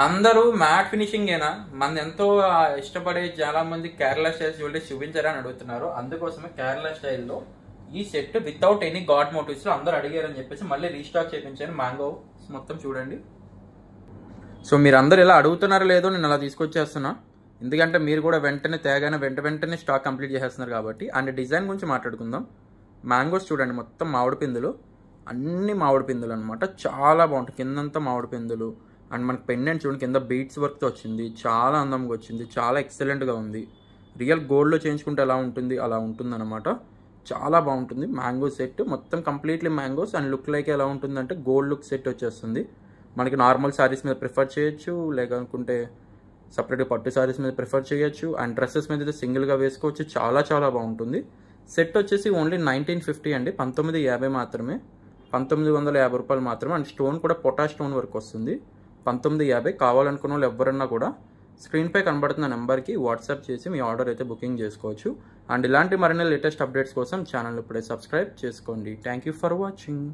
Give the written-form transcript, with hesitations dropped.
అందరూ matte finishing ఏనా మన ఎంతో ఇష్టపడే చాలా మంది కేరళ స్టైల్ జ్యువెలరీ చూపించారని అడుగుతున్నారు. అందుకోసమే కేరళ స్టైల్లో ఈ set without any god motives లో అందరూ అడిగారని చెప్పేసి మళ్ళీ రీస్టాక్ చేయించాను. మ్యాంగో మొత్తం చూడండి. సో మీరు అందరు ఇలా అడుగుతున్నారో లేదో నేను అలా తీసుకొచ్చేస్తున్నా, ఎందుకంటే మీరు కూడా వెంటనే తేగానే వెంటనే స్టాక్ కంప్లీట్ చేసేస్తున్నారు కాబట్టి. అండ్ డిజైన్ గురించి మాట్లాడుకుందాం. మ్యాంగోస్ చూడండి, మొత్తం మామిడి పిందులు, అన్ని మామిడి పిందులు అనమాట. చాలా బాగుంటుంది, కిందంతా మామిడి పిందులు. అండ్ మనకి పెండెంట్ చూడండి, కింద బీట్స్ వర్క్తో వచ్చింది, చాలా అందంగా వచ్చింది, చాలా ఎక్సలెంట్గా ఉంది. రియల్ గోల్డ్లో చేయించుకుంటే ఎలా ఉంటుంది అలా ఉంటుంది అనమాట. చాలా బాగుంటుంది. మ్యాంగో సెట్ మొత్తం completely mangoes. And look like ఎలా ఉంటుందంటే గోల్డ్ లుక్ సెట్ వచ్చేస్తుంది. మనకి నార్మల్ శారీస్ మీద ప్రిఫర్ చేయొచ్చు, లేకనుకుంటే సపరేట్గా పట్టు శారీస్ మీద ప్రిఫర్ చేయొచ్చు. అండ్ డ్రెస్సెస్ మీద అయితే సింగిల్గా వేసుకోవచ్చు. చాలా చాలా బాగుంటుంది. సెట్ వచ్చేసి ఓన్లీ 1950 అండి, 1950 మాత్రమే, 1950 రూపాయలు మాత్రమే. అండ్ స్టోన్ కూడా పొటా స్టోన్ వరకు వస్తుంది. 1950. కావాలనుకున్న వాళ్ళు ఎవరన్నా కూడా స్క్రీన్పై కనబడుతున్న నెంబర్కి వాట్సాప్ చేసి మీ ఆర్డర్ అయితే బుకింగ్ చేసుకోవచ్చు. అండ్ ఇలాంటి మరిన్ని లేటెస్ట్ అప్డేట్స్ కోసం ఛానల్ ఇప్పుడే సబ్స్క్రైబ్ చేసుకోండి. Thank you for watching.